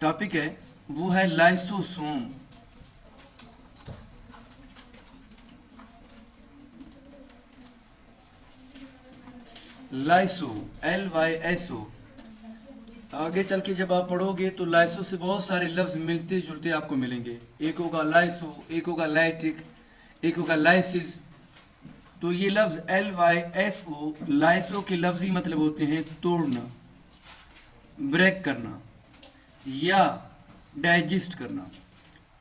Topic है वो है लाइसोसोम। Lyso, LYSO। आगे चल के जब आप पढ़ोगे तो लाइसो से बहुत सारे लफ्ज मिलते जुलते आपको मिलेंगे। एक होगा लाइसो, एक होगा लाइटिक, एक होगा लाइसिस। तो ये लफ्ज LYSO, लाइसो के लफ्जी मतलब होते हैं तोड़ना, ब्रेक करना या डाइजेस्ट करना।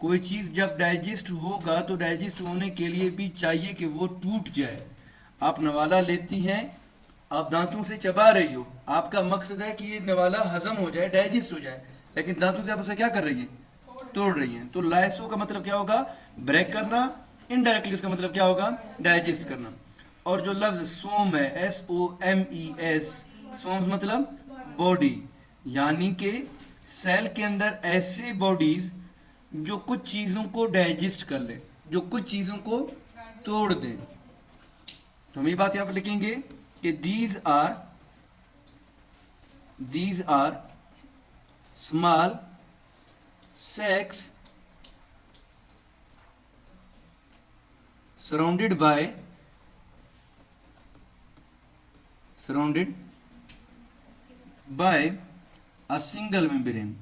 कोई चीज़ जब डाइजेस्ट होगा तो डाइजेस्ट होने के लिए भी चाहिए कि वो टूट जाए। आप नवाला लेती हैं, आप दांतों से चबा रही हो, आपका मकसद है कि ये नवाला हजम हो जाए, डाइजेस्ट हो जाए, लेकिन दांतों से आप उसे क्या कर रही है, तोड़ रही हैं। तो लाइसो का मतलब क्या होगा, ब्रेक करना। इनडायरेक्टली उसका मतलब क्या होगा, डाइजेस्ट करना। और जो लफ्ज सोम है, SOMES, सोम्स मतलब बॉडी, यानी कि सेल के अंदर ऐसे बॉडीज जो कुछ चीज़ों को डाइजेस्ट कर ले, जो कुछ चीज़ों को तोड़ दें। तो हम ये बात यहाँ पर लिखेंगे कि these are small sacs surrounded by a single membrane।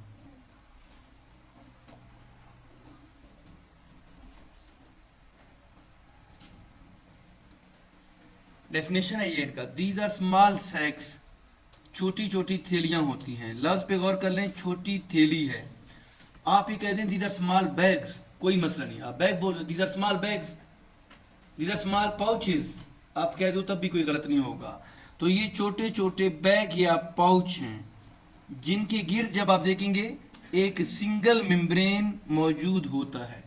Definition है ये इनका, दीज आर स्मॉल सैक्स, छोटी छोटी थैलियां होती हैं। लफ्ज पे गौर कर लें, छोटी थैली है। आप ही कह दें दीज आर स्मॉल बैग्स, कोई मसला नहीं, आप बैग बोल दो, these are small bags, these are small pouches, आप कह दो तब भी कोई गलत नहीं होगा। तो ये छोटे छोटे बैग या पाउच हैं जिनके गिर्द जब आप देखेंगे एक सिंगल मेम्ब्रेन मौजूद होता है।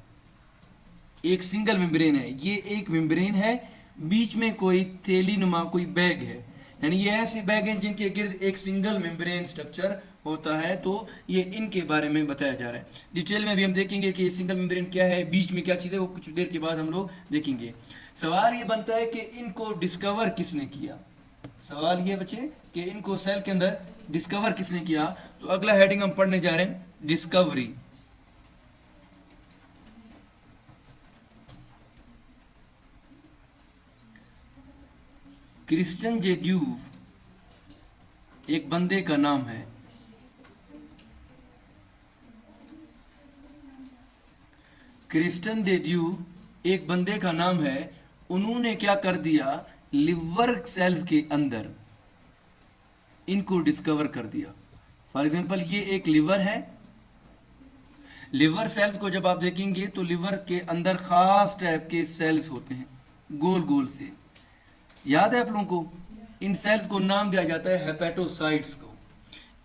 एक सिंगल मेम्ब्रेन है, ये एक मेम्ब्रेन है, बीच में कोई थैली नुमा कोई बैग है, यानी ये ऐसे बैग हैं जिनके गिर्द एक सिंगल मेम्ब्रेन स्ट्रक्चर होता है। तो ये इनके बारे में बताया जा रहा है। डिटेल में भी हम देखेंगे कि सिंगल मेम्ब्रेन क्या है, बीच में क्या चीज़ है, वो कुछ देर के बाद हम लोग देखेंगे। सवाल ये बनता है कि इनको डिस्कवर किसने किया। सवाल ये बच्चे कि इनको सेल के अंदर डिस्कवर किसने किया। तो अगला हेडिंग हम पढ़ने जा रहे हैं, डिस्कवरी। क्रिस्टियन जे ड्यूव एक बंदे का नाम है। क्रिस्टियन जे ड्यूव एक बंदे का नाम है। उन्होंने क्या कर दिया, लिवर सेल्स के अंदर इनको डिस्कवर कर दिया। फॉर एग्जांपल ये एक लिवर है। लिवर सेल्स को जब आप देखेंगे तो लिवर के अंदर खास टाइप के सेल्स होते हैं, गोल गोल से, याद है आप लोगों को। इन सेल्स को नाम दिया जाता है हेपेटोसाइट्स को।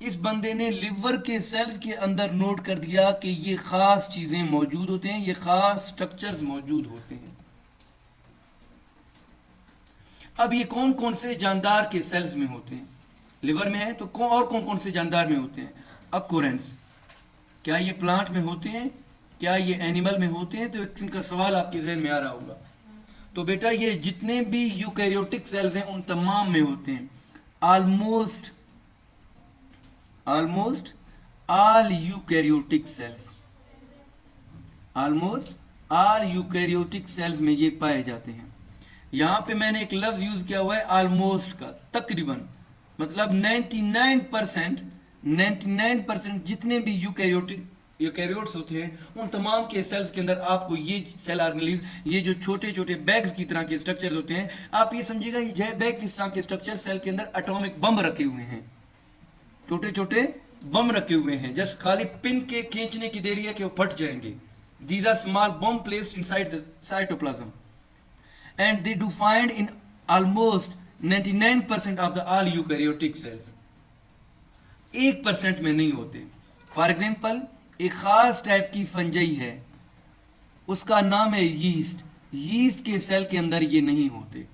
इस बंदे ने लिवर के सेल्स के अंदर नोट कर दिया कि ये खास चीजें मौजूद होते हैं, ये खास स्ट्रक्चर्स मौजूद होते हैं। अब ये कौन कौन से जानदार के सेल्स में होते हैं, लिवर में है तो और कौन कौन से जानदार में होते हैं। अकोरेंस, क्या ये प्लांट में होते हैं, क्या ये एनिमल में होते हैं। तो एक किस्म का सवाल आपके जहन में आ रहा होगा। तो बेटा ये जितने भी यूकैरियोटिक सेल्स हैं उन तमाम में होते हैं। Almost all eukaryotic cells, almost all eukaryotic cells में ये पाए जाते हैं। यहाँ पे मैंने एक लफ्ज यूज किया हुआ है ऑलमोस्ट का, तकरीबन, मतलब 99% जितने भी यूकैरियोट्स होते हैं उन तमाम के सेल्स के अंदर आपको ये सेल ऑर्गेनेल्स, ये जो छोटे छोटे बैग्स की तरह के स्ट्रक्चर्स होते हैं, आप ये समझिएगा ये बैग किस तरह के स्ट्रक्चर सेल के अंदर एटॉमिक बम रखे हुए हैं, छोटे छोटे बम रखे हुए हैं। जस्ट खाली पिन के खींचने की देरी है कि वो फट जाएंगे। These are small bomb placed inside the cytoplasm and they do find in almost 99% of the all eukaryotic cells। 1% में नहीं होते। फॉर एग्जाम्पल एक खास टाइप की फंजाई है, उसका नाम है यीस्ट। यीस्ट के सेल के अंदर ये नहीं होते।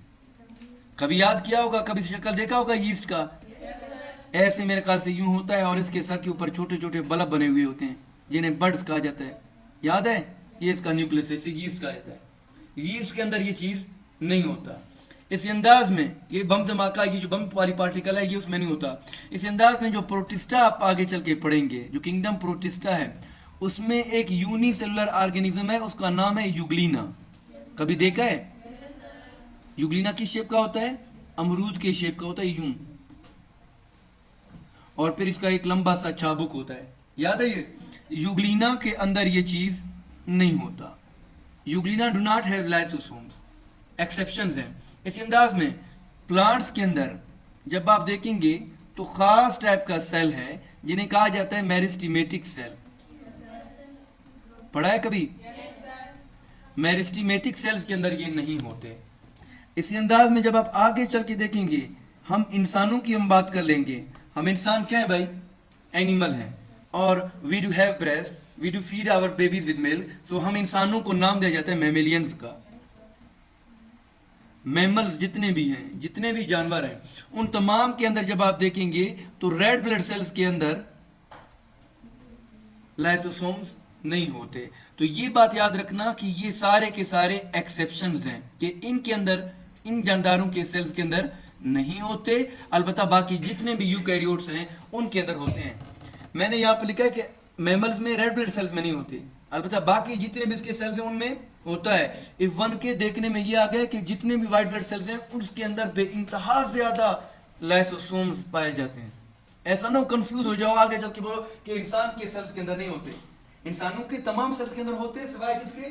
कभी याद किया होगा, कभी शक्ल देखा होगा यीस्ट का, ऐसे मेरे ख्याल से यूं होता है और इसके सर के ऊपर छोटे छोटे बल्ब बने हुए होते हैं जिन्हें बर्ड्स कहा जाता है, याद है। ये इसका न्यूक्लियस है, इसे यीस्ट कहा जाता है। यीस्ट के अंदर ये चीज नहीं होता। इस अंदाज में ये बम धमाका, ये जो बम वाली पार्टिकल है ये उसमें नहीं होता। इस अंदाज में जो प्रोटिस्टा आप आगे चल के पढ़ेंगे, जो किंगडम प्रोटिस्टा है, उसमें एक यूनिसेलुलर ऑर्गेनिज्म है, उसका नाम है यूग्लिना। कभी देखा है? यूग्लिना किस शेप का होता है? अमरूद के शेप का होता है, यूं, और फिर इसका एक लंबा सा चाबुक होता है, याद है ये? यूग्लिना के अंदर ये चीज नहीं होता। Euglena do not have lysosomes, exceptions हैं। इस अंदाज में प्लांट्स के अंदर जब आप देखेंगे तो खास टाइप का सेल है जिन्हें कहा जाता है मेरिस्टेमेटिक सेल। पढ़ा है कभी? मेरिस्टेमेटिक सेल्स के अंदर ये नहीं होते। इसी अंदाज में जब आप आगे चल के देखेंगे, हम इंसानों की हम बात कर लेंगे। हम इंसान क्या है भाई? एनिमल हैं, और we do have breast, we do feed our babies with milk. So हम इंसानों को नाम दिया जाता है मैमेलियंस का। मैमल्स जितने भी हैं, जितने भी जानवर हैं, उन तमाम के अंदर जब आप देखेंगे तो रेड ब्लड सेल्स के अंदर लाइसोसोम्स नहीं होते। तो ये बात याद रखना कि ये सारे के सारे एक्सेप्शंस हैं कि इनके अंदर, इन जानदारों के सेल्स के अंदर नहीं होते। अलबत्ता बाकी जितने भी यूकैरियोट्स हैं उनके अंदर होते हैं। मैंने यहाँ पे लिखा है कि मैमल्स में रेड ब्लड सेल्स में नहीं होते, अलबत्ता बाकी जितने भी उसके सेल्स हैं उनमें होता है। इफ वन के देखने में ये आ गया कि जितने भी वाइट ब्लड सेल्स हैं उसके अंदर बेइंतहा ज्यादा लाइसोसोम्स पाए जाते हैं। ऐसा ना कंफ्यूज हो जाओ आगे चल के बोलो कि इंसान के सेल्स के अंदर नहीं होते। इंसानों के तमाम सेल्स के अंदर होते हैं सिवाय किसके?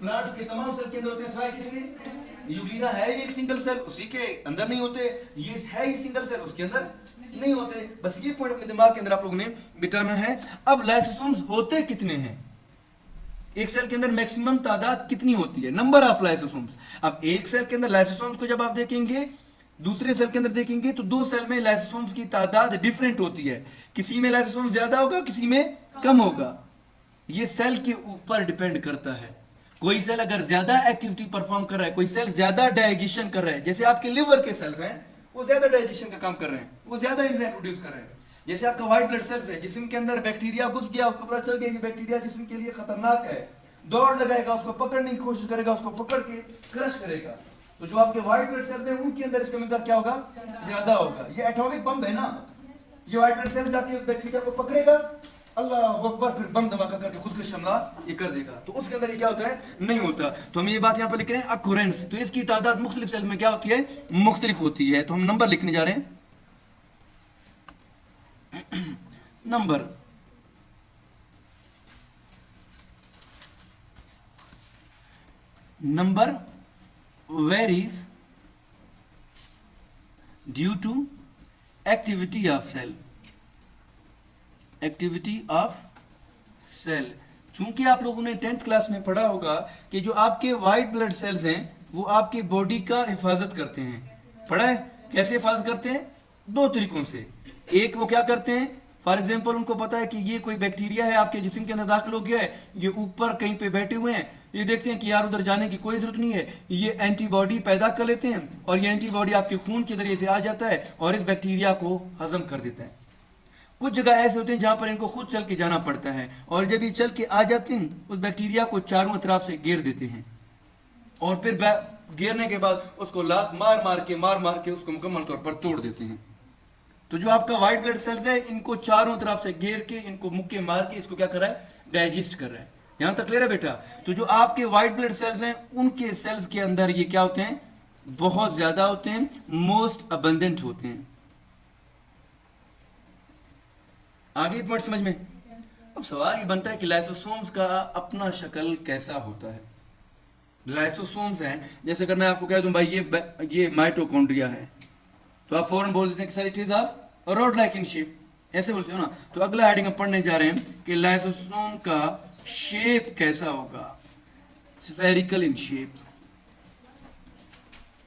प्लांट्स के तमाम सेल के अंदर होते हैं सिवाय किसके? यूग्लिना है एक सिंगल सेल, उसी के अंदर नहीं होते। ये है ही सिंगल सेल, उसके अंदर नहीं होते। बस ये पॉइंट अपने दिमाग के अंदर आप लोगों ने बिठाना है। अब लाइसोसोम्स होते कितने हैं? एक सेल के अंदर मैक्सिमम तादाद कितनी होती है? Number of lysosomes. अब एक सेल के अंदर लाइसोसोम्स को जब आप देखेंगे, दूसरे सेल के अंदर देखेंगे तो दो सेल में लाइसोसोम्स की तादाद डिफरेंट होती है। किसी में लाइसोसोम ज्यादा होगा, किसी में कम होगा। ये सेल के ऊपर डिपेंड करता है। कोई सेल अगर ज्यादा एक्टिविटी परफॉर्म कर रहा है, कोई सेल ज्यादा डाइजेशन कर रहा है, जैसे आपके लिवर के सेल्स हैं वो ज्यादा डाइजेशन का काम कर रहे हैं, वो ज्यादा एंजाइम प्रोड्यूस कर रहे हैं। जैसे आपका व्हाइट ब्लड सेल्स है, जिस्म के अंदर बैक्टीरिया घुस गया, उसको पता चल गया कि बैक्टीरिया जिस्म के लिए खतरनाक है, दौड़ लगाएगा, उसको पकड़ने की कोशिश करेगा, उसको पकड़ के क्रश करेगा। तो जो आपके व्हाइट ब्लड सेल्स हैं उनके अंदर इसका मिकदार क्या होगा? ज्यादा होगा। ये एटॉमिक बम है ना, ये व्हाइट ब्लड सेल जाके उस बैक्टीरिया को पकड़ेगा, अल्लाह अकबर, फिर बम धमाका करके खुद का हमला ये कर देगा। तो उसके अंदर ये क्या होता है? नहीं होता। तो हम ये बात यहाँ पर लिख रहे हैं अक्यूरेंस। तो इसकी तादाद मुख्तलिफ सेल में क्या होती है? मुख्तलिफ होती है। तो हम नंबर लिखने जा रहे हैं। Number number varies due to activity of cell, activity of cell। चूंकि आप लोगों ने 10th क्लास में पढ़ा होगा कि जो आपके वाइट ब्लड सेल्स हैं वो आपकी बॉडी का हिफाजत करते हैं। पढ़ा है? कैसे हिफाजत करते हैं? दो तरीकों से। एक, वो क्या करते हैं, फॉर एग्जाम्पल उनको पता है कि ये कोई बैक्टीरिया है आपके जिस्म के अंदर दाखिल हो गया है, ये ऊपर कहीं पे बैठे हुए हैं, ये देखते हैं कि यार उधर जाने की कोई जरूरत नहीं है, ये एंटीबॉडी पैदा कर लेते हैं और ये एंटीबॉडी आपके खून के जरिए से आ जाता है और इस बैक्टीरिया को हजम कर देता है। कुछ जगह ऐसे होते हैं जहां पर इनको खुद चल के जाना पड़ता है, और जब ये चल के आ जाते हैं उस बैक्टीरिया को चारों तरफ से घेर देते हैं, और फिर घेरने के बाद उसको लात मार मार के उसको मुकम्मल तौर पर तोड़ देते हैं। तो जो आपका व्हाइट ब्लड सेल्स है इनको चारों तरफ से घेर के, इनको मुक्के मार के इसको क्या कर रहा है? डाइजेस्ट कर रहा है। यहां तक क्लियर है बेटा? तो जो आपके व्हाइट ब्लड सेल्स हैं उनके सेल्स के अंदर ये क्या होते हैं? बहुत ज्यादा होते हैं, मोस्ट अबंडेंट होते हैं। आगे पॉइंट समझ में? अब सवाल ये बनता है कि लाइसोसोम्स का अपना शक्ल कैसा होता है? लाइसोसोम्स हैं, जैसे अगर मैं आपको कह दूं भाई ये माइटोकॉन्ड्रिया है, तो आप फौरन बोल देते हैं कि sir it is of rod like in shape, ऐसे बोलते हो ना। तो अगला हेडिंग हम पढ़ने जा रहे हैं कि लाइसोसोम का शेप कैसा होगा? Spherical in shape,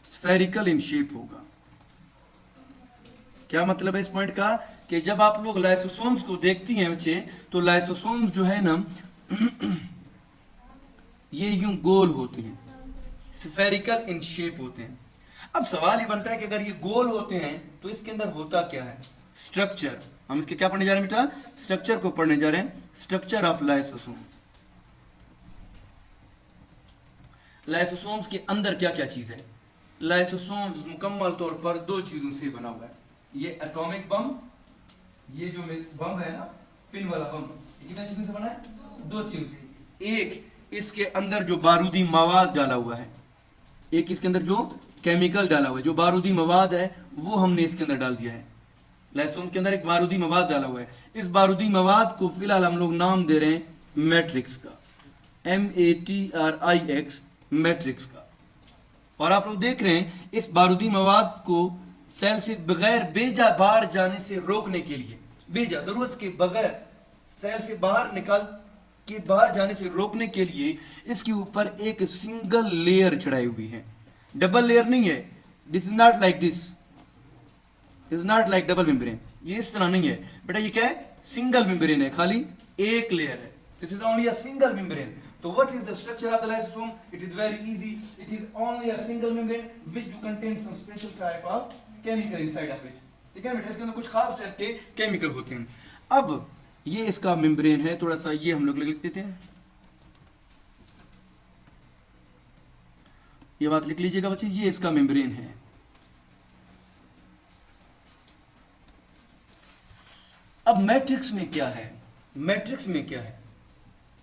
spherical in shape होगा। क्या मतलब है इस पॉइंट का? कि जब आप लोग लाइसोसोम्स को देखती हैं बच्चे, तो लाइसोसोम्स जो है ना ये यूं गोल होते हैं, स्फेरिकल इन शेप होते हैं। अब सवाल ये बनता है कि अगर ये गोल होते हैं तो इसके अंदर होता क्या है? स्ट्रक्चर। हम इसके क्या पढ़ने जा रहे हैं बेटा? स्ट्रक्चर को पढ़ने जा रहे हैं। Structure of lysosome. लाइसोसोम्स के अंदर क्या क्या चीज है? लाइसोसोम्स मुकम्मल तौर पर दो चीजों से बना हुआ है। ये एटॉमिक बम, ये जो बम है ना, पिन वाला बम, ये कितने चीजों से बना है? दो चीजों से। एक, इसके अंदर जो बारूदी मवाद डाला हुआ है, एक इसके अंदर जो केमिकल डाला हुआ है, जो बारूदी मवाद है वो हमने इसके अंदर डाल दिया है। लाइसोसोम के अंदर एक बारूदी मवाद डाला हुआ है। इस बारूदी मवाद को फिलहाल हम लोग नाम दे रहे हैं मैट्रिक्स का, MATRIX, मैट्रिक्स का। और आप लोग देख रहे हैं इस बारूदी मवाद को सेल से बगैर बेजा बाहर जाने से रोकने के लिए, बेजा जरूरत के बगैर सेल से बाहर निकल के बाहर जाने से रोकने के लिए इसके ऊपर एक सिंगल लेयर चढ़ाई हुई है। डबल लेयर नहीं है, this is not like this, is not like double membrane, ये इस तरह नहीं है बेटा। ये क्या है? सिंगल मेम्ब्रेन है, खाली एक लेयर है। This is only a single membrane. तो what is the structure of the lysosome? It is very easy, it is only a single membrane which do contain some special type of chemical inside of it. ठीक है बेटा, इसके अंदर कुछ खास type के chemical होते हैं। अब ये इसका मेम्ब्रेन है, थोड़ा सा ये हम लोग लिख देते हैं, ये बात लिख लीजिएगा बच्चे, ये इसका मेम्ब्रेन है। अब मैट्रिक्स में क्या है? मैट्रिक्स में क्या है?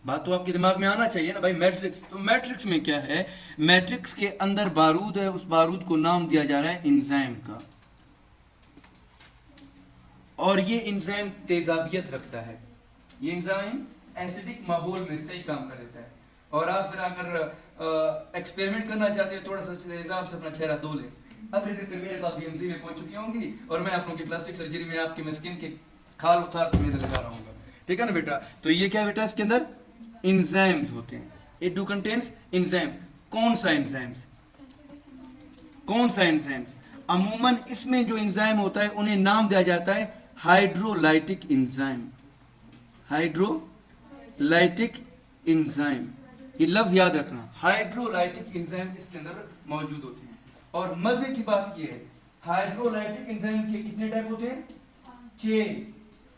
बात तो आपके दिमाग में आना चाहिए ना भाई। मैट्रिक्स, तो मैट्रिक्स में क्या है? मैट्रिक्स के अंदर बारूद है, उस बारूद को नाम दिया जा रहा है एंजाइम का, और ये एंजाइम तेजाबियत रखता है। ये एंजाइम एसिडिक माहौल में सही काम कर देता है। और आप जरा अगर एक्सपेरिमेंट करना चाहते हैं, थोड़ा सा तेजाब से अपना चेहरा धो लें। अगले दिन फिर मेरे पास बीएमसी में पहुंच चुकी होंगी और मैं आप लोगों की प्लास्टिक सर्जरी में आपकी मैं स्किन के खाल उतार के मेरे लगा रहा हूँ। ठीक है ना बेटा? तो ये क्या बेटा? इसके अंदर एंजाइम्स होते हैं। It do contains enzymes. कौन सा एंजाइम्स? कौन सा एंजाइम्स? अमूमन इसमें जो एंजाइम होता है उन्हें नाम दिया जाता है हाइड्रोलाइटिक एंजाइम। हाइड्रोलाइटिक एंजाइम, ये लफ्ज याद रखना, हाइड्रोलाइटिक एंजाइम इसके अंदर मौजूद होते हैं। और मजे की बात यह है, हाइड्रोलाइटिक एंजाइम के कितने टाइप होते हैं? 6।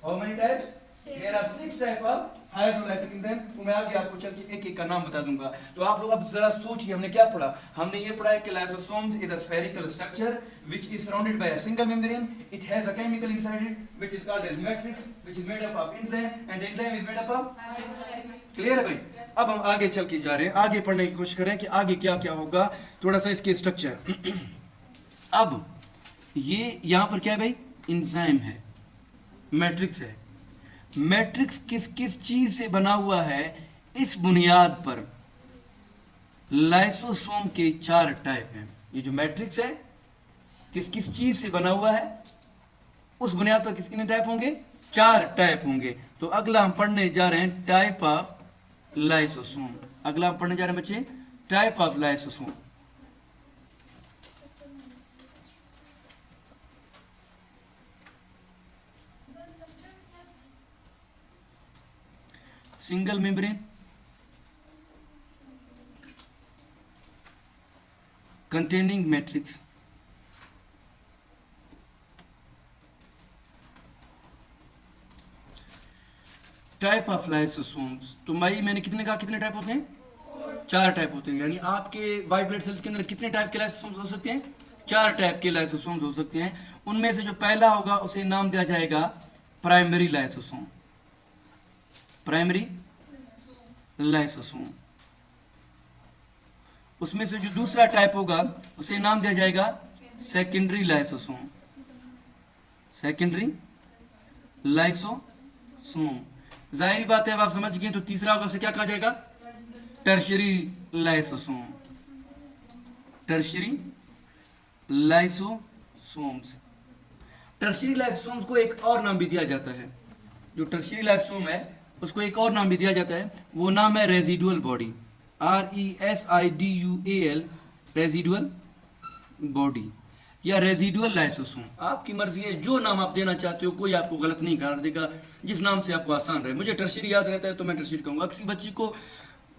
How many types? There are 6 type of hydrolytic enzyme. तो मैं आगे आपको चल के एक एक का नाम बता दूंगा। तो आप लोग अब जरा सोचिए, हमने क्या पढ़ा? हमने ये पढ़ा है कि lysosomes is a spherical structure which is surrounded by a single membrane. It has a chemical inside it which is called as matrix, which is made up of enzyme, and enzyme is made up of hydrolytic. Clear है भाई? अब हम आगे चल के जा रहे हैं, आगे पढ़ने की कोशिश करें कि आगे क्या क्या होगा, थोड़ा सा इसके स्ट्रक्चर। अब ये यहां पर क्या है भाई? एंजाइम है, मैट्रिक्स है। मैट्रिक्स किस किस चीज से बना हुआ है? इस बुनियाद पर लाइसोसोम के 4 टाइप हैं। ये जो मैट्रिक्स है किस किस चीज से बना हुआ है, उस बुनियाद पर किसके टाइप होंगे? 4 टाइप होंगे। तो अगला हम पढ़ने जा रहे हैं टाइप ऑफ लाइसोसोम। अगला हम पढ़ने जा रहे हैं बच्चे type of lysosome. Single membrane, containing matrix, type of lysosomes. तो भाई मैंने कितने कहा? कितने टाइप होते हैं? 4 टाइप होते हैं। यानी आपके वाइट ब्लड सेल्स के अंदर कितने टाइप के लाइसोसोम्स हो सकते हैं? 4 टाइप के लाइसोसोम्स हो सकते हैं। उनमें से जो पहला होगा उसे नाम दिया जाएगा प्राइमरी लाइसोसोम। Primary lysosome. उसमें से जो दूसरा टाइप होगा उसे नाम दिया जाएगा सेकेंडरी लाइसोसोम। Secondary lysosome. जाहिर बात है अब आप समझ गए। तो तीसरा होगा उसे क्या कहा जाएगा? Tertiary lysosome. Tertiary lysosomes. Tertiary lysosomes को एक और नाम भी दिया जाता है। जो टर्शरी लाइसोसोम है उसको एक और नाम भी दिया जाता है, वो नाम है residual body. RESIDUAL, residual body या रेजिडुअल लाइसोसोम। आपकी मर्जी है, जो नाम आप देना चाहते हो, कोई आपको गलत नहीं कर देगा, जिस नाम से आपको आसान रहे। मुझे टर्शरी याद रहता है तो मैं टर्शरी कहूँगा। किसी बच्ची को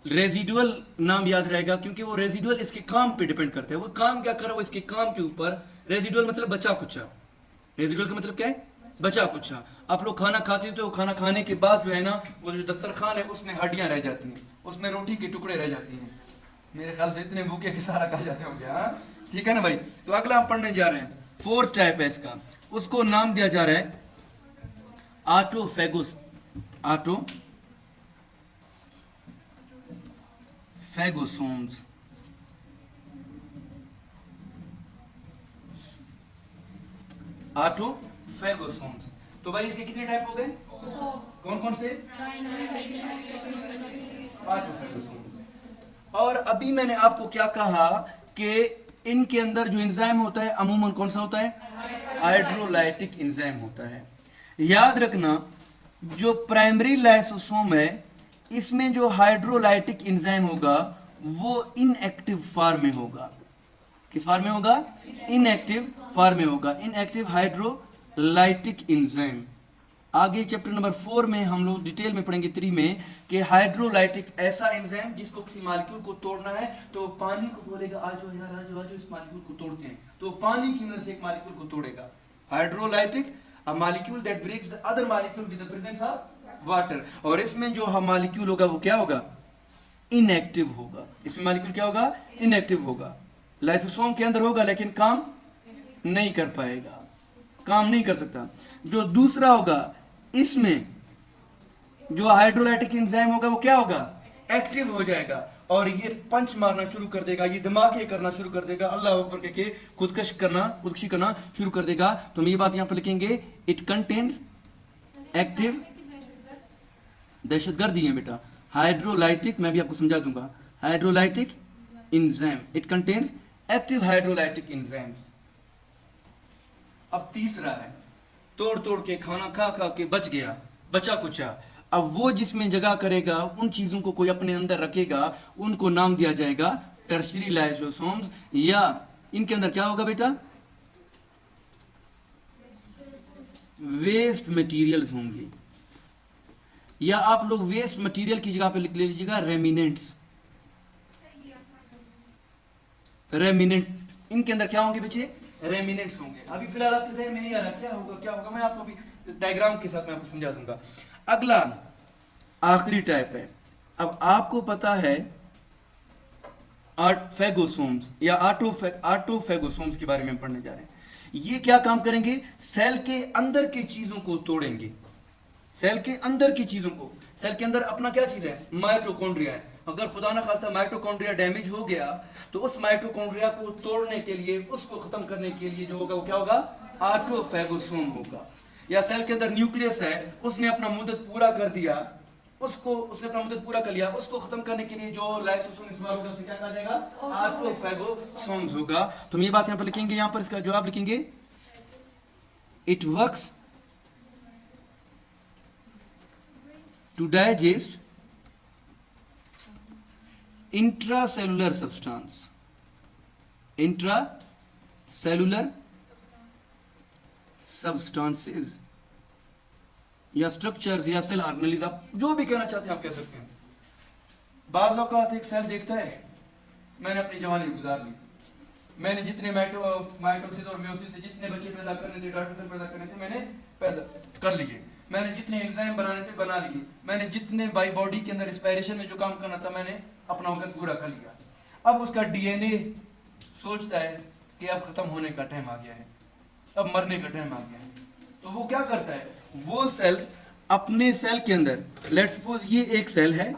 रेजिडुअल नाम याद रहेगा क्योंकि वो रेजिडुअल इसके काम पे डिपेंड करता है। वो काम क्या कर रहा है, वो इसके काम के ऊपर। रेजिडुअल मतलब बचा कुचा। रेजिडुअल का मतलब क्या है? बचा कुचा। आप लोग खाना खाते हो तो खाना खाने के बाद जो है ना, वो जो दस्तरखान है उसमें हड्डियां रह जाती हैं, उसमें रोटी के टुकड़े रह जाती हैं। मेरे ख्याल से इतने भूखे कि सारा खा जाते होंगे। हाँ, ठीक है ना भाई। तो अगला हम पढ़ने जा रहे हैं, फोर्थ टाइप है इसका, उसको नाम दिया जा रहा है ऑटोफेगोस, ऑटोफेगोसोम्स। ऑटोफेगोसोम्स। तो भाई इसके कितने टाइप हो गए? कौन कौन से? ऑटोफेगोसोम्स। और अभी मैंने आपको क्या कहा कि इनके अंदर जो एंजाइम होता है अमूमन कौन सा होता है? हाइड्रोलाइटिक एंजाइम होता है। याद रखना, जो प्राइमरी लाइसोसोम है इसमें जो हाइड्रोलाइटिक एंजाइम होगा वो इनएक्टिव फॉर्म में होगा। किस फॉर्म में होगा? इनएक्टिव फॉर्म में होगा, इनएक्टिव हाइड्रोलाइटिक एंजाइम। आगे चैप्टर नंबर 4 में हम लोग डिटेल में पढ़ेंगे 3 में कि हाइड्रोलाइटिक ऐसा एंजाइम जिसको किसी मॉलिक्यूल को तोड़ना है तो पानी को बोलेगा आ जाओ यार, आ जाओ इस मॉलिक्यूल को तोड़ते हैं, तो पानी की मदद से एक मॉलिक्यूल को तोड़ेगा। Hydrolytic, a molecule that breaks the other molecule with the presence of water. और इसमें जो मॉलिक्यूल होगा वो क्या होगा? इनएक्टिव होगा। इसमें मॉलिक्यूल क्या होगा? इनएक्टिव होगा। लाइसोसोम के अंदर होगा लेकिन काम नहीं कर पाएगा, काम नहीं कर सकता। जो दूसरा होगा, इसमें जो हाइड्रोलाइटिक एंजाइम होगा वो क्या होगा? एक्टिव हो जाएगा और ये पंच मारना शुरू कर देगा, ये धमाके करना शुरू कर देगा, अल्लाह अकबर के खुदकशी करना शुरू कर देगा। तो हम ये बात यहां पर लिखेंगे, इट कंटेन्स एक्टिव, दहशतगर्दी है बेटा, हाइड्रोलाइटिक, मैं भी आपको समझा दूंगा, hydrolytic enzyme, it contains active hydrolytic enzymes. अब तीसरा है, तोड़ तोड़ के खाना खा खा के बच गया, बचा कुचा। अब वो जिसमें जगह करेगा, उन चीजों को कोई अपने अंदर रखेगा, उनको नाम दिया जाएगा टर्शरी लाइसोसोम्स। या इनके अंदर क्या होगा बेटा? वेस्ट मटेरियल्स होंगे, या आप लोग वेस्ट मटेरियल की जगह पे लिख लीजिएगा रेमिनेंट्स। रेमिनेंट, इनके अंदर क्या होंगे बच्चे? रेमिनेंट्स होंगे। अभी फिलहाल आपके जहन में नहीं आ रहा क्या होगा, क्या होगा, मैं आपको भी डायग्राम के साथ मैं आपको समझा दूंगा। अगला आखिरी टाइप है, अब आपको पता है फेगोसोम्स या ऑटोफेगोसोम्स के बारे में पढ़ने जा रहे हैं। ये क्या काम करेंगे? सेल के अंदर की चीजों को तोड़ेंगे, सेल के अंदर की चीजों को। सेल के अंदर अपना क्या चीज है? माइटोकॉन्ड्रिया है। अगर खुदा ना खास्ता माइटोकॉन्ड्रिया डैमेज हो गया तो उस माइटोकॉन्ड्रिया को तोड़ने के लिए, उसको खत्म करने के लिए जो होगा वो क्या होगा? ऑटोफेगोसोम होगा। या सेल के अंदर न्यूक्लियस है, उसने अपना मुद्दत पूरा कर दिया, उसने अपना मुद्दत पूरा कर लिया, उसको खत्म करने के लिए जो लाइसोसोम इस्तेमाल होगा उसे क्या कहा जाएगा? ऑटोफेगोसोम्स होगा। तो हम ये बात यहाँ पर लिखेंगे, यहाँ पर इसका जवाब लिखेंगे, it works to digest intracellular substance, intracellular substances या स्ट्रक्चर्स या सेल ऑर्गेनेल्स, आप जो भी कहना चाहते हैं आप कह सकते हैं। बाज़ औक़ात एक सेल देखता है, मैंने अपनी जवानी गुजार ली, मैंने जितने माइटोसिस और म्योसिस से जितने बच्चे पैदा करने थे, डॉक्टर से पैदा करने थे, मैंने पैदा कर लिए, मैंने जितने एंजाइम बनाने थे बना लिए, मैंने जितने बाई बॉडी के अंदर रिस्पायरेशन में जो काम करना था मैंने अपना वक्त पूरा कर लिया। अब उसका डीएनए सोचता है कि अब खत्म होने का टाइम आ गया है, अब मरने का टाइम आ गया है। तो वो क्या करता है? वो सेल्स अपने सेल के अंदर, लेट्स सपोज ये एक सेल है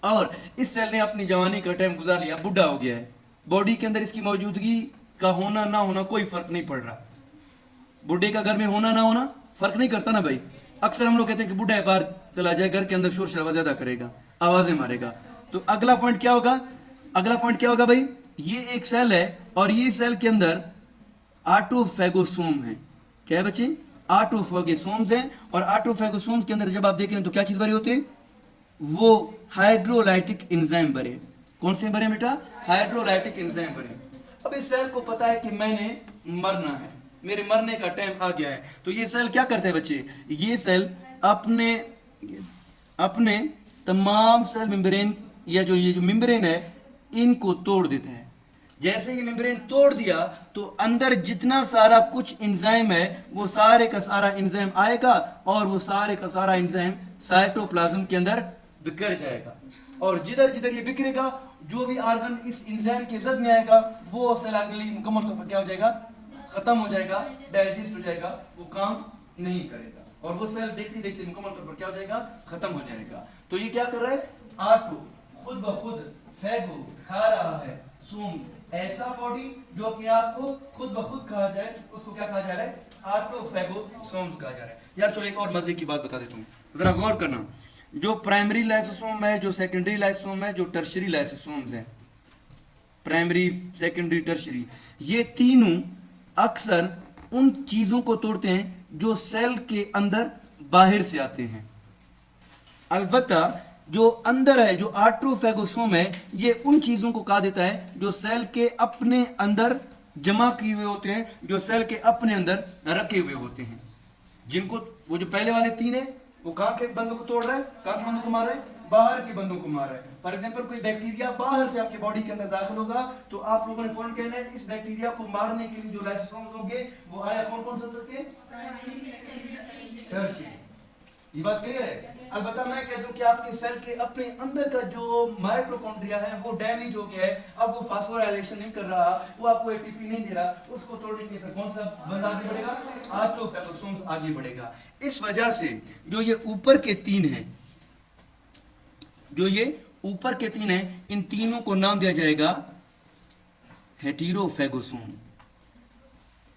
और इस सेल ने अपनी जवानी का टाइम गुजार लिया, बुढ़ा हो गया है, बॉडी के अंदर इसकी मौजूदगी का होना ना होना कोई फर्क नहीं पड़ रहा। बुढ़े का घर में होना ना होना फर्क नहीं करता ना भाई। अक्सर हम लोग कहते हैं कि बुढ़ा बाहर चला जाए, घर के अंदर शोर शराबा ज्यादा करेगा, आवाजें मारेगा। तो अगला पॉइंट क्या होगा? अगला पॉइंट क्या होगा भाई? ये एक सेल है और ये सेल के अंदर ऑटोफेगोसोम है। क्या है बच्चे? ऑटोफेगोसोम्स है। और ऑटोफेगोसोम्स के अंदर जब आप देख रहे हैं तो क्या चीज भरी होती है? वो हाइड्रोलाइटिक एंजाइम भरे। कौन से भरे बेटा? हाइड्रोलाइटिक एंजाइम भरे। अब इस सेल को पता है कि मैंने मरना है, मेरे मरने का टाइम आ गया है। तो ये सेल क्या करते हैं बच्चे? ये सेल अपने तमाम सेल मेम्ब्रेन या जो ये जो मेम्ब्रेन है इनको तोड़ देते हैं। जैसे ये मेम्ब्रेन तोड़ दिया तो अंदर जितना सारा कुछ एंजाइम है वो सारे का सारा एंजाइम आएगा और वो सारे का सारा एंजाइम साइटोप्लाज्म के अंदर बिखर जाएगा। और जिधर जिधर ये बिखरेगा जो भी ऑर्गन इस एंजाइम के जद में आएगा वो सेल ऑर्गेनली मुकम्मल तौर पर क्या हो जाएगा, खत्म हो जाएगा, डाइजेस्ट हो जाएगा, वो काम नहीं करेगा और वो सेल देखते देखते मुकम्मल तौर पर क्या हो जाएगा, खत्म हो जाएगा। तो ये क्या कर रहा है, ऑटो खुद ब खुद फैगो खा रहा है सोम्स, ऐसा बॉडी जो अपने आप को खुद ब खुद कहा जाए उसको क्या कहा जा रहा है, ऑटोफैगोसोम्स कहा जा रहा है। यार चलो एक और मजे की बात बता देता हूँ, जरा गौर करना। जो प्राइमरी लाइसोसोम है, जो सेकेंडरी लाइसोसोम है, जो टर्शरी लाइसोसोम्स है, प्राइमरी सेकेंडरी टर्शरी, ये तीनों अक्सर उन चीजों को तोड़ते हैं जो सेल के अंदर बाहर से आते हैं। अलबत्ता जो अंदर है, जो ऑटोफैगोसोम है, ये उन चीजों को कहा देता है जो सेल के अपने अंदर जमा किए हुए होते हैं, जो सेल के अपने अंदर रखे हुए होते हैं, जिनको वो जो पहले वाले तीन है वो कहाँ के बंदों को तोड़ रहा है, कहाँ के बंदों को मार रहा है, बाहर के बंदों को मार रहा है। फॉर एग्जांपल कोई बैक्टीरिया बाहर से आपके बॉडी के अंदर दाखिल होगा तो आप लोगों ने फौरन कहना है इस बैक्टीरिया को मारने के लिए जो लाइसोसोम्स होंगे वो आया कौन कौन से सकते हैं, टर्शरी। ये बात क्लियर है। अलबत्ता मैं कह दूं कि आपके सेल के अपने अंदर का जो माइटोकॉन्ड्रिया है वो डैमेज हो गया है, अब वो फास्फोराइलेशन नहीं कर रहा, वो आपको एटीपी नहीं दे रहा, उसको तोड़ने के लिए कौन सा बंदा आगे बढ़ेगा, ऑटोफैगोसोम्स आगे बढ़ेगा। इस वजह से जो ये ऊपर के तीन हैं, जो ये ऊपर के तीन हैं, इन तीनों को नाम दिया जाएगा हेटेरोफैगोसोम,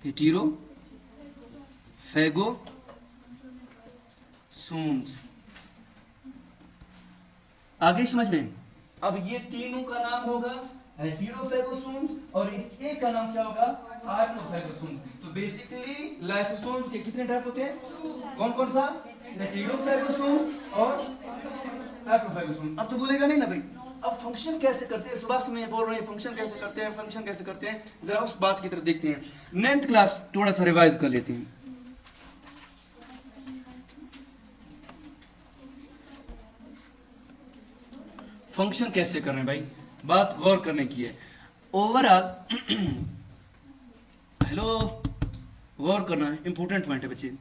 हेटेरोफैगोसोम्स। आगे समझ में। अब ये तीनों का नाम होगा हेटेरोफैगोसोम्स और इस एक का नाम क्या होगा, ऑटोफैगोसोम्स। तो बेसिकली लाइसोसोम्स के कितने टाइप होते हैं, कौन कौन सा, हेटेरोफैगोसोम और ऑटोफैगोसोम। अब तो बोलेगा नहीं ना भाई अब फंक्शन कैसे करते हैं, सुबह से मैं बोल रहे हैं फंक्शन कैसे करते हैं, फंक्शन कैसे करते हैं, जरा उस बात की तरफ देखते हैं। 9th क्लास थोड़ा सा रिवाइज कर लेते हैं। फंक्शन कैसे कर रहे हैं भाई, बात गौर करने की है। ओवरऑल हेलो गौर करना है, इंपॉर्टेंट पॉइंट है बच्चे।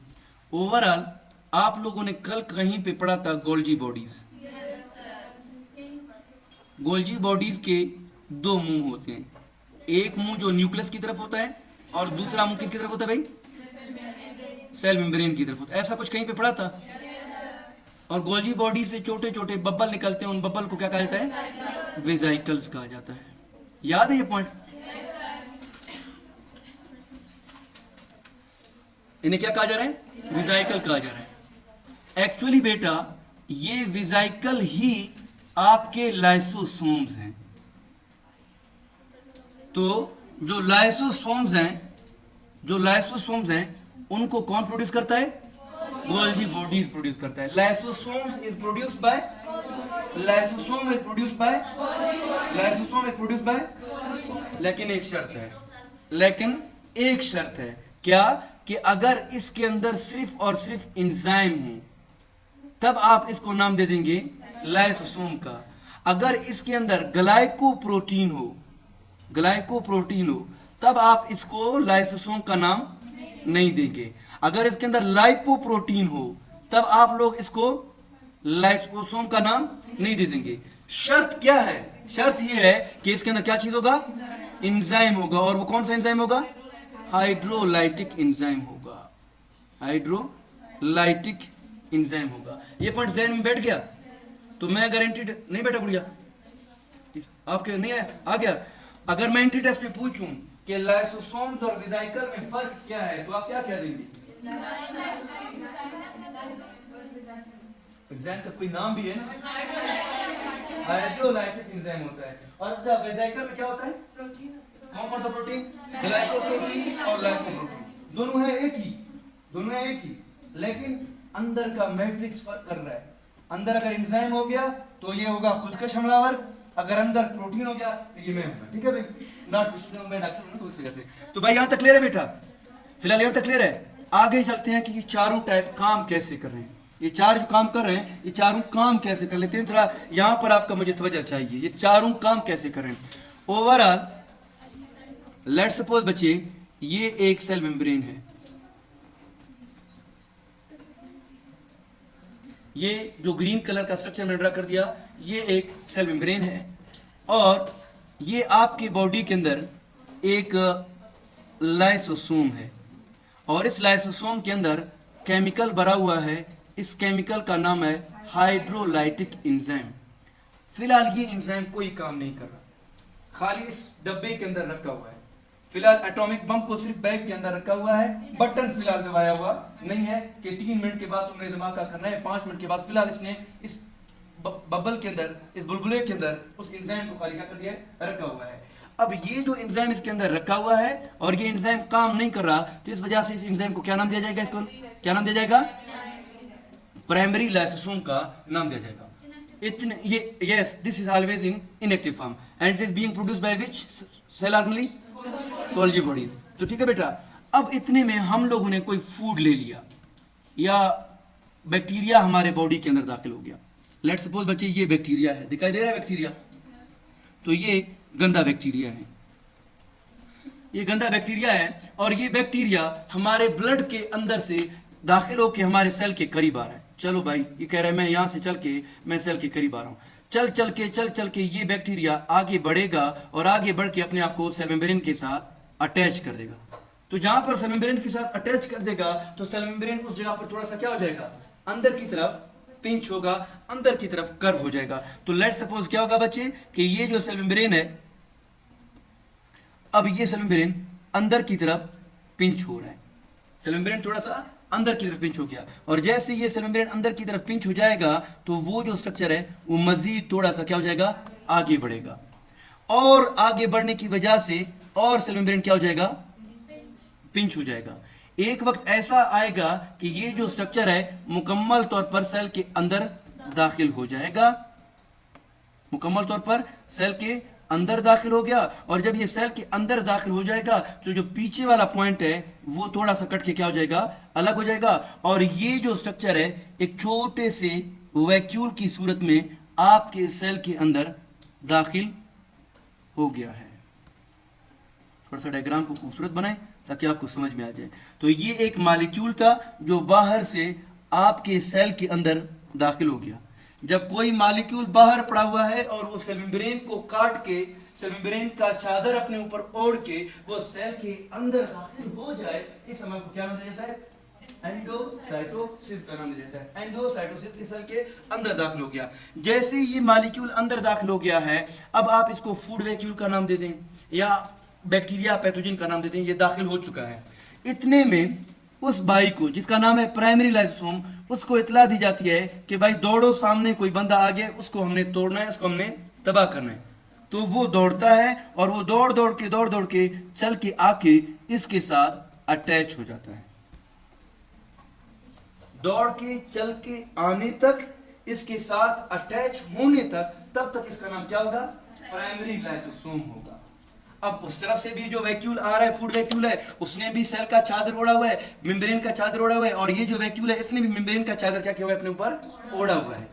ओवरऑल आप लोगों ने कल कहीं पे पढ़ा था गोल्जी बॉडीज। गोल्जी बॉडीज के दो मुंह होते हैं, एक मुंह जो न्यूक्लियस की तरफ होता है और दूसरा मुंह किसकी तरफ होता है भाई, सेल मेम्ब्रेन की तरफ होता है। ऐसा कुछ कहीं पे पढ़ा था। और गोल्जी बॉडी से छोटे छोटे बबल निकलते हैं, उन बबल को क्या कहा जाता है, वेजाइकल्स कहा जाता है। याद है ये पॉइंट, इन्हें क्या कहा जा रहा है, वेजाइकल कहा जा रहा है। एक्चुअली बेटा ये वेजाइकल ही आपके लाइसोसोम्स हैं। तो जो लाइसोसोम्स हैं उनको कौन प्रोड्यूस करता है, गोल्जी बॉडीज प्रोड्यूस करता है। लाइसोसोम इज प्रोड्यूस्ड बाय लेकिन एक शर्त है, क्या कि अगर इसके अंदर सिर्फ और सिर्फ एंजाइम हो तब आप इसको नाम दे देंगे लाइसोसोम का। अगर इसके अंदर ग्लाइकोप्रोटीन हो तब आप इसको लाइसोसोम का नाम नहीं देंगे। अगर इसके अंदर लाइपोप्रोटीन हो तब आप लोग इसको लाइसोसोम का नाम नहीं दे देंगे। शर्त क्या है, शर्त यह है कि इसके अंदर क्या चीज होगा, एंजाइम होगा। और वो कौन सा एंजाइम होगा, हाइड्रोलाइटिक एंजाइम होगा, ये पॉइंट ज़हन में बैठ गया तो मैं गारंटीड नहीं बैठा गुड़िया, आपके नहीं आया, आ गया। अगर मैं एंट्री टेस्ट में पूछूं कि लाइसोसोम्स और वेजाइकल में फर्क क्या है तो आप क्या कह देंगे, एंजाइम का कोई नाम भी है ना, हाइड्रोलाइटिक एंजाइम होता है। और अच्छा वेजाइकल में क्या होता है, कौन सा प्रोटीन, ग्लाइकोप्रोटीन और लाइपोप्रोटीन, दोनों है एक ही, लेकिन अंदर का मैट्रिक्स फर्क कर रहा है। अंदर अगर एंजाइम हो गया तो ये होगा खुदकश हमलावर, अगर अंदर प्रोटीन हो गया तो ये मैं होगा। ठीक है भाई, मैं डॉक्टर हूं तो उस वजह से। तो भाई यहां तक क्लियर है बेटा, फिलहाल यहां तक क्लियर है। आगे चलते हैं कि ये चारों टाइप काम कैसे कर रहे हैं, ये चार जो काम कर रहे हैं ये चारों काम कैसे कर लेते हैं। थोड़ा यहां पर आपका मुझे तवज्जो चाहिए, ये चारों काम कैसे कर रहे हैं। ओवरऑल लेट्स सपोज बच्चे ये एक सेल मेम्ब्रेन है, ये जो ग्रीन कलर का स्ट्रक्चर मैंने ड्रा कर दिया ये एक सेल मेम्ब्रेन है। और ये आपकी बॉडी के अंदर एक लाइसोसोम है, और इस लाइसोसोम के अंदर केमिकल भरा हुआ है। इस केमिकल का नाम है हाइड्रोलाइटिक एंजाइम। फिलहाल ये एंजाइम कोई काम नहीं कर रहा, खाली इस डब्बे के अंदर रखा हुआ है। फिलहाल एटॉमिक बम को सिर्फ बैग के अंदर रखा हुआ है, बटन फिलहाल दबाया हुआ नहीं है कि 3 मिनट के बाद तुमने दिमाग का करना है, 5 मिनट के बाद। फिलहाल इसने इस बबल के अंदर, इस बुलबुले के अंदर उस एंजाइम को खाली क्या कर दिया है, रखा हुआ है। अब ये जो एंजाइम इसके अंदर रखा हुआ है और ये एंजाइम काम नहीं कर रहा, तो इस वजह से इस एंजाइम को क्या नाम दिया जाएगा? इसको क्या नाम दिया जाएगा? प्राइमरी लाइसोसोम का नाम दिया जाएगा। इतने ये yes, this is always in inactive form and it is being produced by which cell organelle? Golgi bodies. तो ठीक है बेटा, अब इतने में हम लोगों ने कोई फूड ले लिया या बैक्टीरिया हमारे बॉडी के अंदर दाखिल हो गया। लेट्स सपोज बच्चे ये बैक्टीरिया है, दिखाई दे रहा है बैक्टीरिया? तो ये गंदा बैक्टीरिया है, ये गंदा बैक्टीरिया है, और ये बैक्टीरिया हमारे ब्लड के अंदर से दाखिल होकर हमारे सेल के करीब आ रहा है। चलो भाई, ये कह रहा है मैं यहाँ से चल के मैं सेल के करीब आ रहा हूँ। चल के ये बैक्टीरिया आगे बढ़ेगा और आगे बढ़ के अपने आप को सेल मेम्ब्रेन के साथ अटैच कर देगा। तो जहां पर सेल मेम्ब्रेन के साथ अटैच कर देगा तो सेल मेम्ब्रेन उस जगह पर थोड़ा सा क्या हो जाएगा, अंदर की तरफ पिंच होगा, अंदर की तरफ कर्व हो जाएगा। तो लेट्स सपोज क्या होगा बच्चे कि ये जो सेल मेम्ब्रेन है, अब ये सेल मेम्ब्रेन अंदर की तरफ पिंच हो रहा है, सेल मेम्ब्रेन थोड़ा सा अंदर की तरफ पिंच हो गया, और जैसे ये सेल मेम्ब्रेन अंदर की तरफ पिंच हो जाएगा तो वो जो स्ट्रक्चर है वो मजीद थोड़ा सा क्या हो जाएगा, आगे बढ़ेगा, और आगे बढ़ने की वजह से और सेल मेम्ब्रेन क्या हो जाएगा, पिंच हो जाएगा। एक वक्त ऐसा आएगा कि ये जो स्ट्रक्चर है मुकम्मल तौर पर सेल के अंदर दाखिल हो जाएगा, मुकम्मल तौर पर सेल के अंदर दाखिल हो गया, और जब ये सेल के अंदर दाखिल हो जाएगा तो जो पीछे वाला पॉइंट है वो थोड़ा सा कट के क्या हो जाएगा, अलग हो जाएगा, और ये जो स्ट्रक्चर है एक छोटे से वैक्यूल की सूरत में आपके सेल के अंदर दाखिल हो गया है। थोड़ा सा डायग्राम को खूबसूरत बनाएं ताकि आपको समझ में आ जाए। तो ये एक मॉलिक्यूल था जो बाहर से आपके सेल के अंदर दाखिल हो गया। जब कोई मॉलिक्यूल बाहर पड़ा हुआ है और वो सेल मेम्ब्रेन को काट के, सेल मेम्ब्रेन का चादर अपने ऊपर ओढ़ के वो सेल के अंदर दाखिल हो जाए, इस समय को क्या नाम दिया जाता है, एंडोसाइटोसिस का नाम दिया जाता है। एंडोसाइटोसिस के सेल के अंदर दाखिल हो गया। जैसे ये मॉलिक्यूल अंदर दाखिल हो गया है, अब आप इसको फूड वैक्यूल का नाम दे दें या बैक्टीरिया पैथोजन का नाम दे दें, ये दाखिल हो चुका है। इतने में उस भाई को जिसका नाम है प्राइमरी लाइसोसोम, उसको इतला दी जाती है कि भाई दौड़ो, सामने कोई बंदा आ गया, उसको हमने तोड़ना है, उसको हमने तबाह करना है। तो वो दौड़ता है और वो दौड़ दौड़ के चल के आके इसके साथ अटैच हो जाता है। दौड़ के चल के आने तक, इसके साथ अटैच होने तक, तब तक इसका नाम क्या होगा, प्राइमरी लाइसोसोम होगा। अब उस तरफ से भी जो वैक्यूल आ रहा है, फूड वैक्यूल है, उसने भी सेल का चादर ओढ़ा हुआ है, मेम्ब्रेन का चादर ओढ़ा हुआ है, और ये जो वैक्यूल है इसने भी मेम्ब्रेन का चादर क्या किया हुआ है, अपने ऊपर ओढ़ा हुआ है।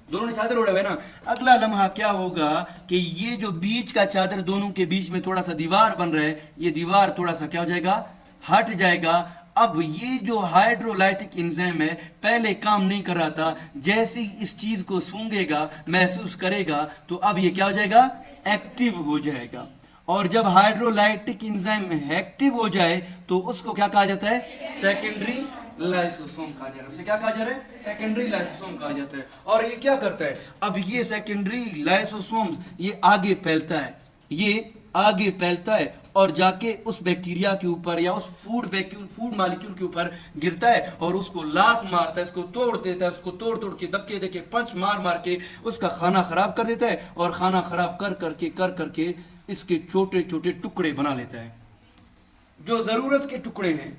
दोनों ने चादर ओढ़ा हुआ है ना। अगला लम्हा क्या होगा कि ये जो बीच का चादर, दोनों के बीच में थोड़ा सा दीवार बन रहा है, ये दीवार थोड़ा सा क्या हो जाएगा, हट जाएगा। अब ये जो हाइड्रोलाइटिक एंजाइम है पहले काम नहीं कर रहा था, जैसे ही इस चीज को सूंघेगा, महसूस करेगा, तो अब ये क्या हो जाएगा, एक्टिव हो जाएगा। और जब हाइड्रोलाइटिक एंजाइम एक्टिव हो जाए तो उसको क्या कहा जाता है, सेकेंडरी लाइसोसोम कहा जा रहा है। उसे क्या कहा जा रहा है, सेकेंडरी लाइसोसोम कहा जाता है। और ये क्या करता है, अब ये सेकेंडरी लाइसोसोम ये आगे फैलता है, ये आगे फैलता है और जाके उस बैक्टीरिया के ऊपर या उस फूड मॉलिक्यूल के ऊपर गिरता है और उसको लात मारता है, उसको तोड़ देता है, उसको तोड़ के धक्के देके पंच मार के उसका खाना खराब कर देता है, और खाना खराब कर करके इसके छोटे छोटे टुकड़े बना लेता है। जो जरूरत के टुकड़े हैं,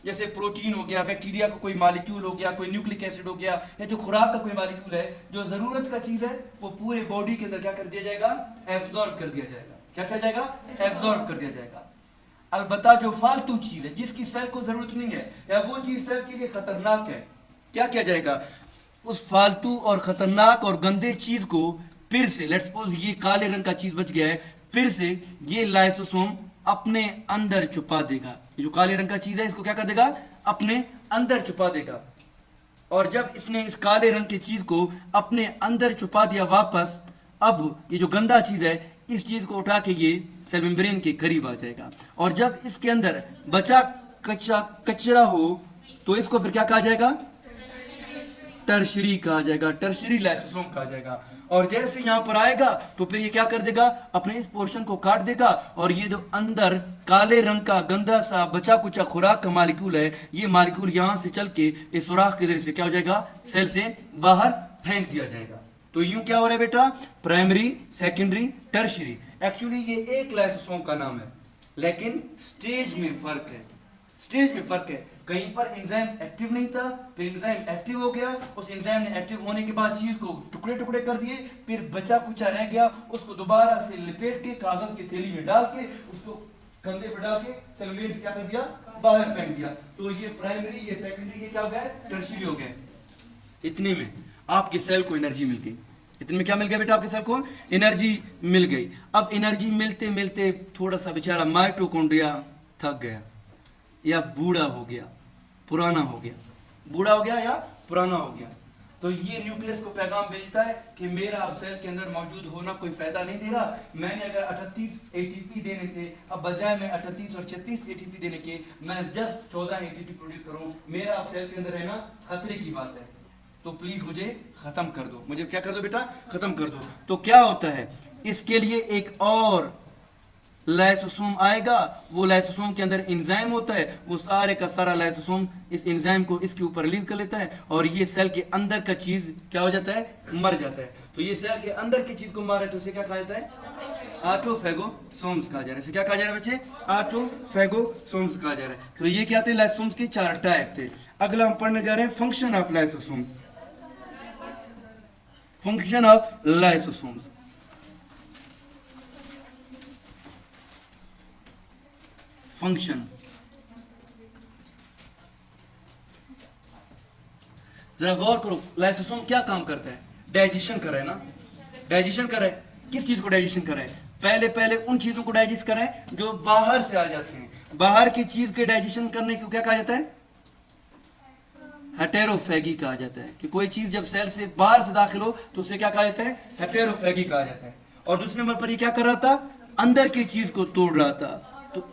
जैसे प्रोटीन हो गया, बैक्टीरिया का कोई मॉलिक्यूल हो गया, कोई न्यूक्लिक एसिड हो गया, या जो खुराक का कोई मॉलिक्यूल है, जो जरूरत का चीज है, वो पूरे बॉडी के अंदर क्या कर दिया जाएगा, एब्जॉर्ब कर दिया जाएगा। क्या किया जाएगा, एब्जॉर्ब कर दिया जाएगा। अलबत्ता जो फालतू चीज है, जिसकी सेल को जरूरत नहीं है, या वो चीज सेल के लिए खतरनाक है, क्या किया जाएगा, उस फालतू और खतरनाक और गंदे चीज को फिर से, लेट्स सपोज ये काले रंग का चीज बच गया है, फिर से ये लाइसोसोम अपने अंदर छुपा देगा। ये जो काले रंग का चीज है इसको क्या कर देगा, अपने अंदर छुपा देगा। और जब इसने इस काले रंग की चीज को अपने अंदर छुपा दिया वापस, अब ये जो गंदा चीज है इस चीज को उठा के ये सेल मेम्ब्रेन के करीब आ जाएगा। और जब इसके अंदर बचा कचरा हो तो इसको फिर क्या कहा जाएगा? टर्शरी कहा जाएगा, टर्शरी लाइसोसोम कहा जाएगा। और जैसे यहाँ पर आएगा तो फिर ये क्या कर देगा? अपने इस पोर्शन को काट देगा और ये जो अंदर काले रंग का गंदा सा बचा कुचा खुराक का मालिक्यूल है, ये मालिक्यूल यहाँ से चल के इस सुराख के जरिए से क्या हो जाएगा? सेल से बाहर फेंक दिया जाएगा। तो यूं क्या हो रहा है बेटा? Primary, secondary, tertiary. एक्चुअली ये एक लाइसोसोम का नाम है, लेकिन स्टेज में फर्क है। स्टेज में फर्क है। कहीं पर एंजाइम एक्टिव नहीं था, फिर एंजाइम एक्टिव हो गया, उस एंजाइम ने एक्टिव होने के बाद चीज को टुकड़े टुकड़े कर दिए, फिर बचा कुचा रह गया, उसको दोबारा से लिपेट के कागज की थैली में डाल के उसको कंधे पे डाल के सेल मेम्ब्रेन से क्या कर दिया? बाहर फेंक दिया। तो ये प्राइमरी, ये सेकेंडरी, ये क्या हो गया? टर्शियरी हो गया। इतने में आपके सेल को एनर्जी मिल गई। इतने में क्या मिल गया बेटा? आपके सेल को एनर्जी मिल गई। अब एनर्जी मिलते मिलते थोड़ा सा बेचारा माइटोकॉन्ड्रिया थक गया या बूढ़ा हो गया, पुराना हो गया, बूढ़ा हो गया या पुराना हो गया। तो ये न्यूक्लियस को पैगाम भेजता है कि मेरा अब सेल के अंदर मौजूद होना कोई फायदा नहीं दे रहा। मैंने अगर 38 एटीपी देने थे, अब बजाय मैं 38 और 36 एटीपी देने के मैं जस्ट 14 एटीपी प्रोड्यूस करूं, मेरा अब सेल के अंदर रहना खतरे की बात है। तो प्लीज मुझे खत्म कर दो, मुझे क्या कर दो बेटा? खत्म कर दो। तो क्या होता है? इसके लिए एक और लाइसोसोम आएगा। वो लाइसोसोम के अंदर एंजाइम होता है, वो सारे का सारा लाइसोसोम इस एंजाइम को इसके ऊपर रिलीज कर लेता है और ये सेल के अंदर का चीज क्या हो जाता है? मर जाता है। तो ये सेल के अंदर की चीज को मार है तो उसे क्या कहा जाता है? ऑटोफैगोसोम्स कहा जा रहा है। इसे क्या कहा जा रहा है बच्चे? ऑटोफैगोसोम्स कहा जा रहा है। तो ये क्या थे? लाइसोसोम्स के 4 टाइप थे। अगला हम पढ़ने जा रहे हैं function of lysosome. Function of lysosomes. Function, जरा गौर करो, लाइसोसोम क्या काम करता है? डाइजेशन कर रहा है ना? डाइजेशन कर रहा है। किस चीज को डाइजेशन कर रहा है? पहले उन चीजों को डाइजेस्ट कर रहा है जो बाहर से आ जाते हैं। बाहर की चीज के डाइजेशन करने को क्या कहा जाता है? हेटेरोफैगी कहा जाता है। कि कोई चीज जब सेल से बाहर से दाखिल हो तो उसे क्या कहा जाता है? हेटेरोफैगी कहा जाता है। और दूसरे नंबर पर ये क्या कर रहा था? अंदर की चीज को तोड़ रहा था। तो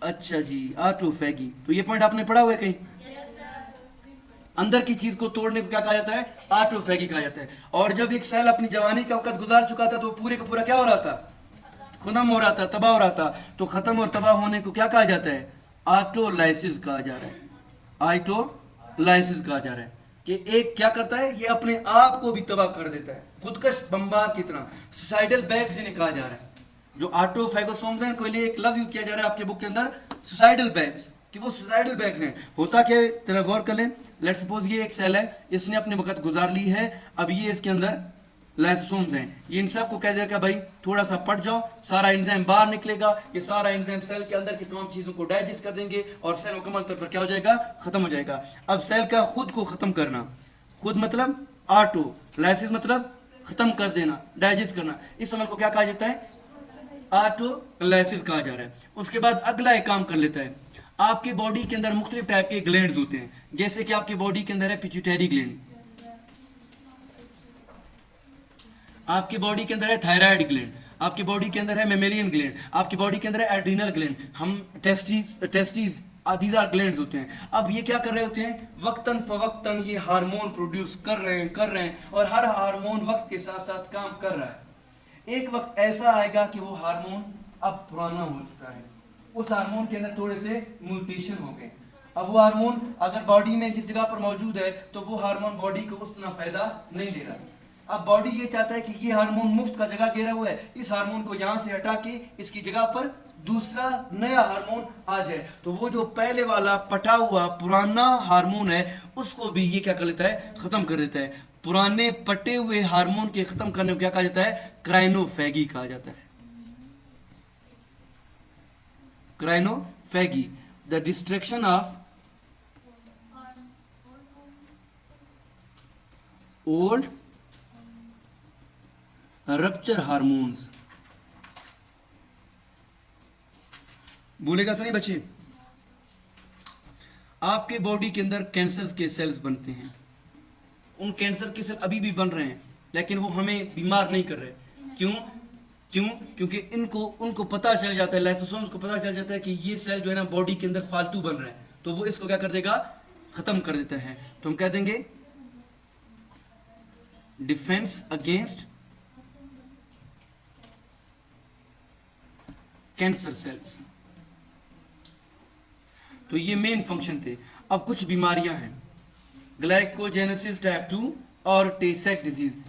अच्छा जी, ऑटोफैगी। तो ये पॉइंट आपने पढ़ा हुआ है कहीं? अंदर की चीज को तोड़ने को क्या कहा जाता है? ऑटोफैगी कहा जाता है। और जब एक सेल अपनी जवानी का वक्त गुजार चुका था तो पूरे का पूरा क्या हो रहा था? खत्म हो रहा था, तबाह हो रहा था। तो खत्म और तबाह होने को क्या कहा जाता है? ऑटोलाइसिस कहा जा रहा है। ऑटोलाइसिस कहा जा रहा है कि एक क्या करता है? ये अपने आप को भी तबाह कर देता है, खुदकश बम्बार की तरह। सुसाइडल बैग्स इन्हें कहा जा रहा है। जो ऑटोफैगोसोम्स हैं, कोई लिए एक लफ्ज यूज किया जा रहा है आपके बुक के अंदर, सुसाइडल बैग्स, कि वो सुसाइडल बैग्स हैं। होता क्या है? तेरा गौर कर लें। लेट्स सपोज ये एक सेल है, इसने अपने वक्त गुजार ली है। अब ये इसके अंदर लाइसोसोम्स हैं, ये इन सब को कह देगा भाई थोड़ा सा पट जाओ, सारा एंजाइम बाहर निकलेगा। ये सारा एंजाइम सेल के अंदर की तमाम चीजों को डाइजेस्ट कर देंगे और सेल मुकम्मल तौर पर क्या हो जाएगा? खत्म हो जाएगा। अब सेल का खुद को खत्म करना, खुद मतलब ऑटो, लाइसिस मतलब खत्म कर देना, डाइजेस्ट करना, इस अमल को क्या कहा जाता है? ऑटोलाइसिस कहा जा रहा है। उसके बाद अगला एक काम कर लेता है। आपके बॉडी के अंदर मुख्तलिफ टाइप के ग्लैंड्स होते हैं, जैसे कि आपके बॉडी के अंदर है पिट्यूटरी ग्लैंड, आपकी बॉडी के अंदर है थायराइड ग्लैंड, आपकी बॉडी के अंदर है मेमेलियन ग्लैंड, आपकी बॉडी के अंदर है एड्रिनल ग्लैंड, हम टेस्टिस दीज आर ग्लैंड्स होते हैं। अब ये क्या कर रहे होते हैं? वक्तन फवक्तन ये हार्मोन प्रोड्यूस कर रहे हैं और हर हार्मोन वक्त के साथ साथ काम कर रहा है। एक वक्त ऐसा आएगा कि वो हार्मोन अब पुराना हो चुका है, उस हार्मोन के अंदर थोड़े से म्यूटेशन हो गए। अब वो हार्मोन अगर बॉडी में जिस जगह पर मौजूद है तो वो हार्मोन बॉडी को उतना फायदा नहीं दे रहा। अब बॉडी ये चाहता है कि ये हार्मोन मुफ्त का जगह घेरा हुआ है, इस हार्मोन को यहाँ से हटा के इसकी जगह पर दूसरा नया हार्मोन आ जाए। तो वो जो पहले वाला पटा हुआ पुराना हार्मोन है उसको भी ये क्या कर लेता है? खत्म कर देता है। पुराने पटे हुए हार्मोन के खत्म करने को क्या कहा जाता है? क्राइनोफैगी कहा जाता है। Crinophagy, the destruction of old rupture hormones. बोलेगा तो नहीं बच्चे? आपके बॉडी के अंदर कैंसर के सेल्स बनते हैं, उन कैंसर के सेल अभी भी बन रहे हैं लेकिन वो हमें बीमार नहीं कर रहे। क्यों? क्यों? क्योंकि उनको पता चल जाता है, लाइसोसोम्स को पता चल जाता है कि ये सेल जो है ना बॉडी के अंदर फालतू बन रहा है, तो वो इसको क्या कर देगा, खत्म कर देता है। तो हम कह देंगे डिफेंस अगेंस्ट कैंसर सेल्स। तो ये मेन फंक्शन थे। अब कुछ बीमारियां हैं, ग्लाइकोजेनेसिस टाइप 2 और टे-सेक डिजीज।